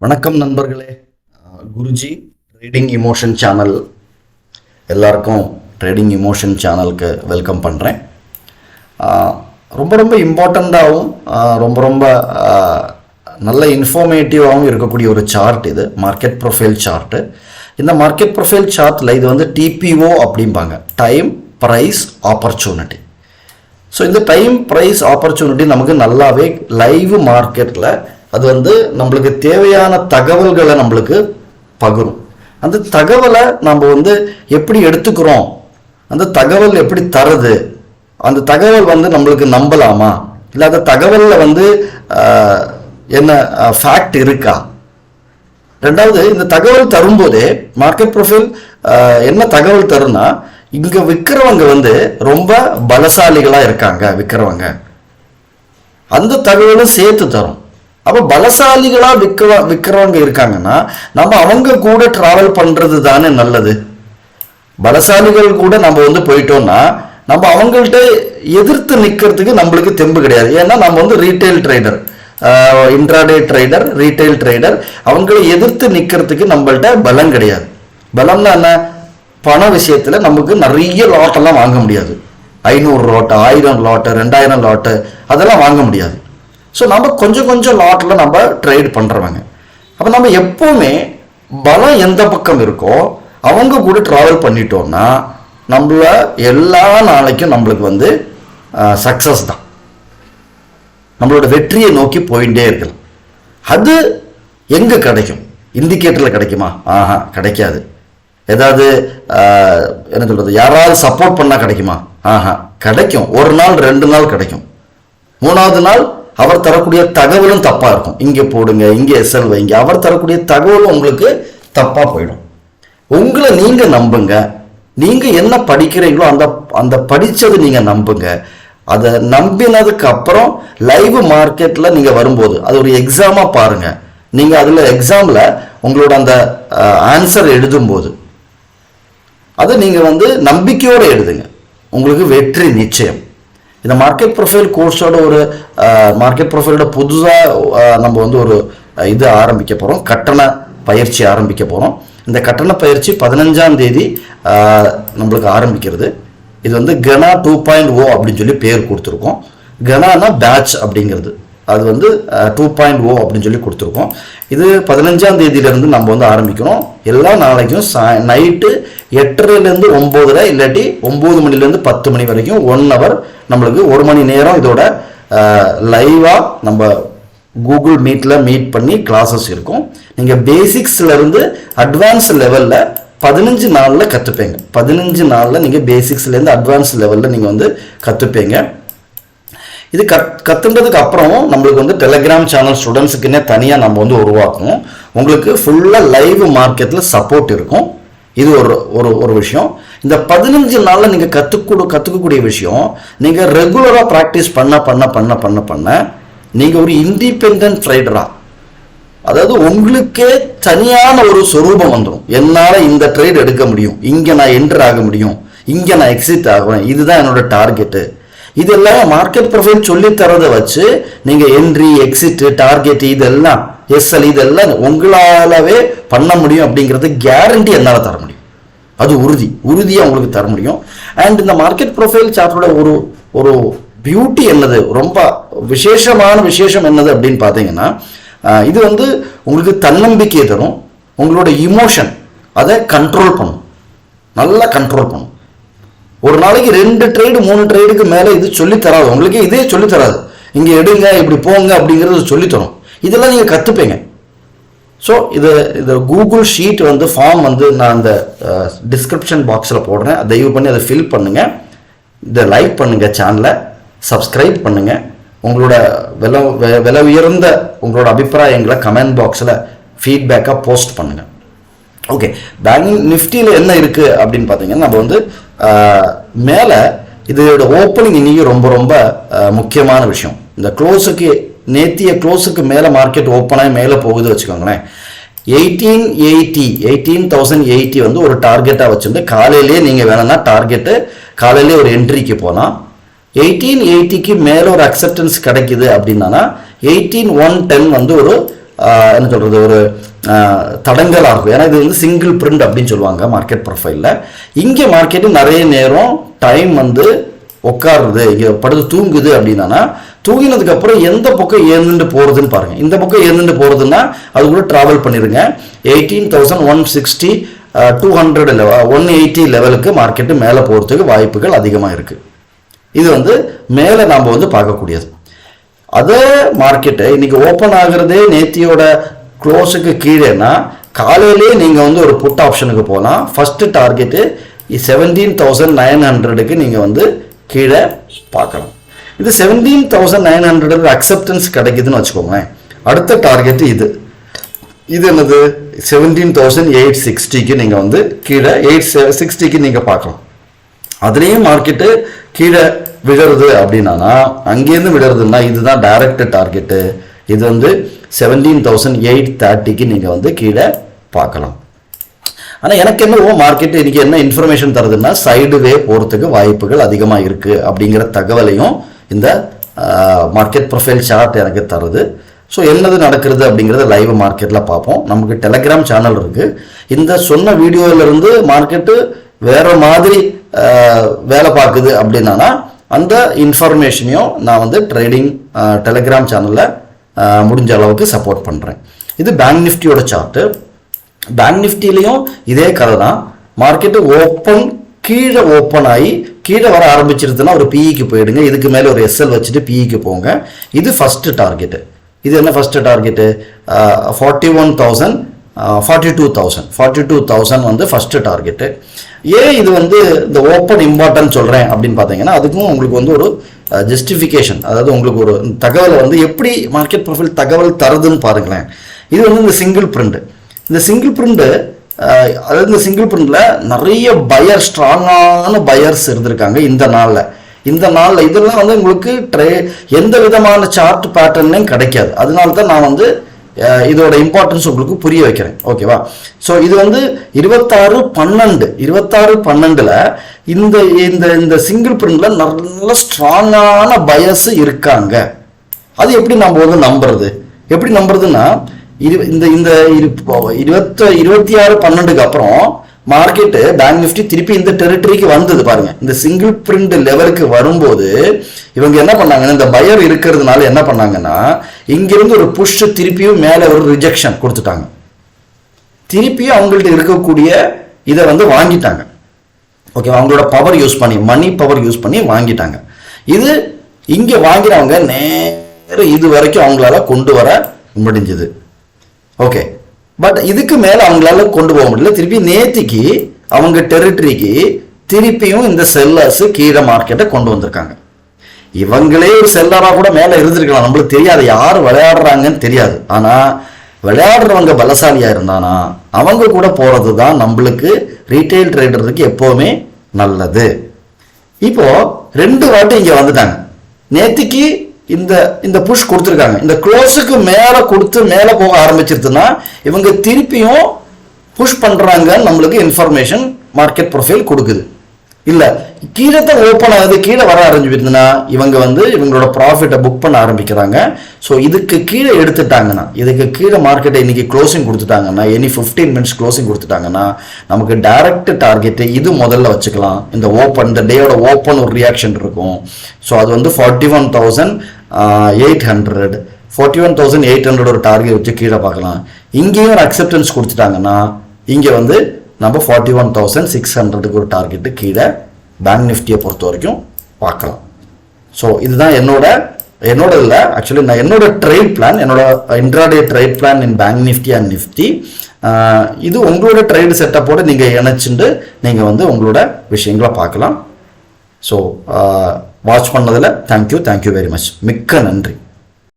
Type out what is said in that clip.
வணக்கம் நண்பர்களே. Guruji trading emotion channel எல்லாருக்கும் ட்ரேடிங் இமோஷன் சேனலுக்கு வெல்கம் பண்ணுறேன். ரொம்ப ரொம்ப இம்பார்ட்டண்ட்டாகவும் ரொம்ப நல்ல இன்ஃபார்மேட்டிவாகவும் இருக்கக்கூடிய ஒரு சார்ட் இது, மார்க்கெட் ப்ரொஃபைல் சார்ட்டு. இந்த மார்க்கெட் ப்ரொஃபைல் சார்ட்டில் இது வந்து டிபிஓ அப்படிம்பாங்க, டைம் ப்ரைஸ் ஆப்பர்ச்சுனிட்டி. ஸோ இந்த டைம் ப்ரைஸ் ஆப்பர்ச்சுனிட்டி நமக்கு நல்லாவே லைவ் மார்க்கெட்டில் அது வந்து நம்மளுக்கு தேவையான தகவல்களை நம்மளுக்கு பகிரும். அந்த தகவலை நம்ம வந்து எப்படி எடுத்துக்கிறோம், அந்த தகவல் எப்படி தருது, அந்த தகவல் வந்து நம்மளுக்கு நம்பலாமா, இல்லை அந்த தகவலில் வந்து என்ன ஃபேக்ட் இருக்கா. ரெண்டாவது, இந்த தகவல் தரும்போதே மார்க்கெட் ப்ரொஃபைல் என்ன தகவல் தரும்னா, இங்கே விற்கிறவங்க வந்து ரொம்ப பலசாலிகளாக இருக்காங்க, விற்கிறவங்க அந்த தகவலும் சேர்த்து தரும். அப்போ பலசாலிகளாக விற்கிறவங்க இருக்காங்கன்னா நம்ம அவங்க கூட ட்ராவல் பண்ணுறது தானே நல்லது. பலசாலிகள் கூட நம்ம வந்து போயிட்டோம்னா நம்ம அவங்கள்ட்ட எதிர்த்து நிற்கிறதுக்கு நம்மளுக்கு தெம்பு கிடையாது. ஏன்னா நம்ம வந்து retail trader, intraday trader, retail trader. அவங்களை எதிர்த்து நிற்கிறதுக்கு நம்மள்ட்ட பலம் கிடையாது. பலம்னா என்ன? பண விஷயத்தில் நமக்கு நிறைய லாட்டெல்லாம் வாங்க முடியாது. 500 லாட்டு, 1000 லாட்டு, 2000 லாட்டு அதெல்லாம் வாங்க முடியாது. ஸோ நம்ம கொஞ்சம் லாட்டில் நம்ம ட்ரேட் பண்ணுறவங்க. அப்போ நம்ம எப்போவுமே பலம் எந்த பக்கம் இருக்கோ அவங்க கூட ட்ராவல் பண்ணிட்டோம்னா நம்மள எல்லா நாளைக்கும் நம்மளுக்கு வந்து சக்ஸஸ் தான், நம்மளோட வெற்றியை நோக்கி போயிட்டே இருக்கலாம். அது எங்கே கிடைக்கும்? இண்டிகேட்டரில் கிடைக்குமா? கிடைக்காது. ஏதாவது என்ன சொல்கிறது, யாராவது சப்போர்ட் பண்ணால் கிடைக்குமா? கிடைக்கும். ஒரு நாள் 2 நாள் கிடைக்கும். 3வது நாள் அவர் தரக்கூடிய தகவலும் தப்பாக இருக்கும். இங்கே போடுங்க, இங்கே எஸ்எல் வைங்க, அவர் தரக்கூடிய தகவலும் உங்களுக்கு தப்பாக போயிடும். உங்களை நீங்கள் நம்புங்க. நீங்கள் என்ன படிக்கிறீங்களோ அந்த படித்தது நீங்கள் நம்புங்க. அதை நம்பினதுக்கு அப்புறம் லைவ் மார்க்கெட்டில் நீங்கள் வரும்போது அது ஒரு எக்ஸாமாக பாருங்கள். நீங்கள் அதில் எக்ஸாமில் உங்களோட அந்த ஆன்சர் எழுதும்போது அதை நீங்கள் வந்து நம்பிக்கையோடு எழுதுங்க, உங்களுக்கு வெற்றி நிச்சயம். இந்த மார்க்கெட் ப்ரொஃபைல் கோர்ஸோட ஒரு மார்க்கெட் ப்ரொஃபைலோட புதுசாக நம்ம வந்து ஒரு இது ஆரம்பிக்க போகிறோம், கட்டண பயிற்சி ஆரம்பிக்க போகிறோம். இந்த கட்டண பயிற்சி 15ஆம் தேதி நம்மளுக்கு ஆரம்பிக்கிறது. இது வந்து கனா 2.0 அப்படின்னு சொல்லி பேர் கொடுத்துருக்கோம். கனானா பேட்ச் அப்படிங்கிறது, அது வந்து 2.0 அப்படின்னு சொல்லி கொடுத்துருக்கோம். இது 15ஆம் தேதியிலேருந்து நம்ம வந்து ஆரம்பிக்கணும். எல்லா நாளைக்கும் நைட்டு 8:30லேருந்து 9:30, இல்லாட்டி 9 மணிலேருந்து 10 மணி வரைக்கும் 1 hour நம்மளுக்கு 1 மணி நேரம் இதோட லைவாக நம்ம கூகுள் மீட்டில் மீட் பண்ணி கிளாஸஸ் இருக்கும். நீங்கள் பேசிக்ஸ்லேருந்து அட்வான்ஸ் லெவலில் 15 நாளில் கற்றுப்பீங்க. 15 நாளில் நீங்கள் பேசிக்ஸ்லேருந்து அட்வான்ஸ் லெவலில் நீங்கள் வந்து கற்றுப்பீங்க. இது கற்றுன்றதுக்கு அப்புறம் நம்மளுக்கு வந்து டெலிகிராம் சேனல் ஸ்டூடெண்ட்ஸுக்குன்னே தனியாக நம்ம வந்து உருவாக்கணும். உங்களுக்கு ஃபுல்லாக லைவ் மார்க்கெட்டில் சப்போர்ட் இருக்கும். இது ஒரு விஷயம். இந்த 15 நாளில் நீங்கள் கற்றுக்கக்கூடிய விஷயம், நீங்கள் ரெகுலராக ப்ராக்டிஸ் பண்ண நீங்கள் ஒரு இண்டிபெண்ட் ட்ரேடராக, அதாவது உங்களுக்கே தனியான ஒரு சொரூபம் வந்துடும். என்னால் இந்த ட்ரேட் எடுக்க முடியும், இங்கே நான் என்டர் ஆக முடியும், இங்கே நான் எக்ஸிட் ஆகுவேன், இதுதான் என்னோட டார்கெட்டு. இதெல்லாம் மார்க்கெட் ப்ரொஃபைல் சொல்லி தரதை வச்சு நீங்கள் என்ட்ரி, எக்ஸிட், டார்கெட், இதெல்லாம் எஸ்எல் இதெல்லாம் உங்களாலவே பண்ண முடியும். அப்படிங்கிறது கேரண்டி என்னால் தர முடியும். அது உறுதியாக உங்களுக்கு தர முடியும். அண்ட் இந்த மார்க்கெட் ப்ரொஃபைல் சார்ட்டோட ஒரு பியூட்டி என்னது, ரொம்ப விசேஷம் என்னது அப்படின்னு பார்த்தீங்கன்னா, இது வந்து உங்களுக்கு தன்னம்பிக்கையை தரும். உங்களோட இமோஷன் அதை கண்ட்ரோல் பண்ணும், நல்லா கண்ட்ரோல் பண்ணும். ஒரு நாளைக்கு 2 ட்ரேடு 3 ட்ரேடுக்கு மேலே இது சொல்லித்தராது, உங்களுக்கு இதே சொல்லித்தராது. இங்கே எடுங்க, இப்படி போங்க அப்படிங்கிறது சொல்லித்தரும். இதெல்லாம் நீங்கள் கற்றுப்பீங்க. ஸோ இது கூகுள் ஷீட் வந்து ஃபார்ம் வந்து நான் அந்த டிஸ்கிரிப்ஷன் பாக்ஸில் போடுறேன். தயவு பண்ணி அதை ஃபில் பண்ணுங்கள். இதை லைக் பண்ணுங்கள், சேனலை சப்ஸ்கிரைப் பண்ணுங்கள். உங்களோட விலை உயர்ந்த உங்களோட அபிப்பிராயங்களை கமெண்ட் பாக்ஸில் ஃபீட்பேக்காக போஸ்ட் பண்ணுங்கள். ஓகே, பேங்க் நிஃப்டியில் என்ன இருக்குது அப்படின்னு பார்த்தீங்கன்னா, நம்ம வந்து மேலே இதோட ஓப்பனிங் இன்னைக்கு ரொம்ப முக்கியமான விஷயம். இந்த நேத்திய க்ளோஸுக்கு மேலே மார்க்கெட் ஓப்பனாக மேலே போகுது வச்சுக்கோங்களேன். 18,080 வந்து ஒரு டார்கெட்டாக வச்சுருந்து காலையிலேயே நீங்கள் வேணும்னா டார்கெட்டு காலையிலே ஒரு என்ட்ரிக்கு போகலாம். 1880க்கு மேலே ஒரு அக்செப்டன்ஸ் கிடைக்குது அப்படின்னா 18,110 வந்து ஒரு என்ன சொல்கிறது, ஒரு தடங்கலாக இருக்கும். ஏன்னா இது வந்து சிங்கிள் பிரிண்ட் அப்படின்னு சொல்லுவாங்க மார்க்கெட் ப்ரொஃபைலில். இங்கே மார்க்கெட்டு நிறைய நேரம் டைம் வந்து உட்காருது, இங்கே படுத்து தூங்குது அப்படின்னா, தூங்கினதுக்கு அப்புறம் எந்த பக்கம் ஏந்துட்டு போகிறதுன்னு பாருங்கள். இந்த பக்கம் ஏந்துட்டு போகிறதுன்னா அது கூட ட்ராவல் பண்ணிடுங்க. 18,160 200 180 லெவலுக்கு மார்க்கெட்டு மேலே போகிறதுக்கு வாய்ப்புகள் அதிகமாக இருக்குது. இது வந்து மேலே நாம் வந்து பார்க்கக்கூடியது. அதே மார்க்கெட்டை இன்னைக்கு ஓப்பன் ஆகுறதே நேத்தியோட க்ளோஸுக்கு கீழேனா, காலையிலே நீங்கள் வந்து ஒரு புட் ஆப்ஷனுக்கு போகலாம். ஃபஸ்ட்டு டார்கெட்டு 17,900க்கு நீங்கள் வந்து கீழே பார்க்கலாம். இது 17,900 அக்செப்டன்ஸ் கிடைக்குதுன்னு வச்சுக்கோங்களேன். அடுத்த டார்கெட்டு இது என்னது, 17,860க்கு நீங்கள் வந்து கீழே 860க்கு நீங்கள் பார்க்கலாம். அதுலேயும் மார்க்கெட்டு கீழே விழுறது அப்படின்னா, அங்கேருந்து விழுறதுன்னா இதுதான் டைரக்ட் டார்கெட்டு. இது வந்து 17,830க்கு நீங்கள் வந்து கீழே பார்க்கலாம். ஆனால் எனக்கு என்னவோ மார்க்கெட்டு இன்றைக்கி என்ன இன்ஃபர்மேஷன் தருதுன்னா, சைடுவே போகிறதுக்கு வாய்ப்புகள் அதிகமாக இருக்குது அப்படிங்கிற தகவலையும் இந்த மார்க்கெட் ப்ரொஃபைல் சார்ட் எனக்கு தருது. ஸோ என்னது நடக்கிறது அப்படிங்கிறத லைவ் மார்க்கெட்டில் பார்ப்போம். நமக்கு டெலகிராம் சேனல் இருக்குது. இந்த சொன்ன வீடியோவிலேருந்து மார்க்கெட்டு வேறு மாதிரி வேலை பார்க்குது அப்படின்னா, அந்த இன்ஃபர்மேஷனையும் நான் வந்து ட்ரேடிங் டெலகிராம் சேனலில் முடிஞ்ச அளவுக்கு சப்போர்ட் பண்ணுறேன். இது பேங்க் நிஃப்டியோட சார்ட்டு. பேங்க் நிஃப்டிலையும் இதே கதை தான். மார்க்கெட்டு கீழே ஓப்பன் ஆகி கீழே வர ஆரம்பிச்சிருதுன்னா ஒரு பிஇக்கு போயிடுங்க. இதுக்கு மேலே ஒரு எஸ்எல் வச்சுட்டு பிஇக்கு போங்க. இது ஃபஸ்ட்டு டார்கெட்டு. இது என்ன ஃபஸ்ட்டு டார்கெட்டு, 41,000 42,000 வந்து ஃபஸ்ட்டு டார்கெட்டு. ஏன் இது வந்து இந்த ஓப்பன் இம்பார்ட்டன்ட் சொல்கிறேன் அப்படின்னு பார்த்தீங்கன்னா, அதுக்கும் உங்களுக்கு வந்து ஒரு ஜஸ்டிஃபிகேஷன், அதாவது உங்களுக்கு ஒரு தகவலை வந்து எப்படி மார்க்கெட் ப்ரொஃபைல் தகவல் தருதுன்னு பாருங்களேன். இது வந்து இந்த சிங்கிள் பிரிண்ட்டு. இந்த சிங்கிள் பிரிண்ட்டு, அதாவது இந்த சிங்கிள் பிரிண்டில் நிறைய ஸ்ட்ராங்கான பயர்ஸ் இருந்திருக்காங்க இந்த நாளில். இதெல்லாம் வந்து உங்களுக்கு எந்த விதமான சார்ட் பேட்டர்னையும் கிடைக்காது. அதனால தான் நான் வந்து இதோட இம்பார்ட்டன்ஸ் உங்களுக்கு புரிய வைக்கிறேன். ஓகேவா? ஸோ இது வந்து 26/12 இந்த சிங்கிள் பிரிண்டில் நல்ல ஸ்ட்ராங்கான பயர்ஸ் இருக்காங்க. அது எப்படி நம்ம வந்து நம்புறதுன்னா, இந்த 26/12க்கு அப்புறம் மார்க்கெட்டு பேங்க் நிஃப்டி திருப்பி இந்த டெரிட்டரிக்கு வந்தது பாருங்க. இந்த சிங்கிள் பிரிண்ட் லெவலுக்கு வரும்போது இவங்க என்ன பண்ணாங்கன்னா, இந்த பயர் இருக்கிறதுனால என்ன பண்ணாங்கன்னா, இங்கிருந்து ஒரு புஷ் திருப்பியும் மேலே ஒரு ரிஜெக்ஷன் கொடுத்துட்டாங்க. திருப்பியும் அவங்கள்ட்ட இருக்கக்கூடிய இதை வந்து வாங்கிட்டாங்க. ஓகே, அவங்களோட பவர் யூஸ் பண்ணி, மணி பவர் யூஸ் பண்ணி வாங்கிட்டாங்க. இது இங்கே வாங்கினவங்க நேரம் இது வரைக்கும் அவங்களால கொண்டு வர முடிஞ்சது. ஓகே, பட் இதுக்கு மேலே அவங்களால கொண்டு போக முடியல. திருப்பி நேத்திக்கு அவங்க டெரிட்டரிக்கு திருப்பியும் இந்த செல்லர்ஸ் கீழே மார்க்கெட்டை கொண்டு வந்திருக்காங்க. இவங்களே ஒரு செல்லராக கூட மேலே இருந்திருக்கலாம், நம்மளுக்கு தெரியாது, யார் விளையாடுறாங்கன்னு தெரியாது. ஆனால் விளையாடுறவங்க பலசாலியாக இருந்தானா அவங்க கூட போகிறது தான் நம்மளுக்கு ரீட்டைல் ட்ரேடருக்கு எப்போவுமே நல்லது. இப்போ 2 வாட்டி இங்கே வந்துட்டாங்க. நேத்திக்கு இந்த புஷ் கொடுத்துருக்காங்க. இந்த க்ளோஸுக்கு மேலே கொடுத்து மேலே போக ஆரம்பிச்சிருதுன்னா இவங்க திருப்பியும் புஷ் பண்ணுறாங்கன்னு நம்மளுக்கு இன்ஃபர்மேஷன் மார்க்கெட் ப்ரொஃபைல் கொடுக்குது. இல்லை கீழே தான் ஓப்பன் ஆகுது, கீழே வர ஆரம்பிச்சுன்னா இவங்க வந்து இவங்களோட ப்ராஃபிட்டை புக் பண்ண ஆரம்பிக்கிறாங்க. ஸோ இதுக்கு கீழே எடுத்துட்டாங்கன்னா, இதுக்கு கீழே மார்க்கெட்டை இன்னைக்கு க்ளோசிங் கொடுத்துட்டாங்கன்னா, 15 minutes க்ளோசிங் கொடுத்துட்டாங்கன்னா நமக்கு டைரக்ட் டார்கெட்டு இது முதல்ல வச்சுக்கலாம். இந்த டேயோட ஓப்பன் ஒரு ரியாக்ஷன் இருக்கும். ஸோ அது வந்து 41,800 ஒரு டார்கெட் வச்சு கீழே பார்க்கலாம். இங்கேயும் ஒரு அக்செப்டன்ஸ் கொடுத்துட்டாங்கன்னா இங்கே வந்து நம்ம 41,600க்கு ஒரு டார்கெட்டு கீழே பேங்க் நிஃப்டியை பொறுத்த வரைக்கும் பார்க்கலாம். ஸோ இதுதான் என்னோட இல்லை, ஆக்சுவலி நான் என்னோட ட்ரேட் பிளான், என்னோட intraday trade plan in bank Nifty and Nifty. இது உங்களோட ட்ரேடு செட்டப்போடு நீங்கள் இணைச்சுட்டு நீங்கள் வந்து உங்களோட விஷயங்களை பார்க்கலாம். ஸோ வாட்ச் பண்ணதில் தேங்க்யூ வெரி மச். மிக்க நன்றி.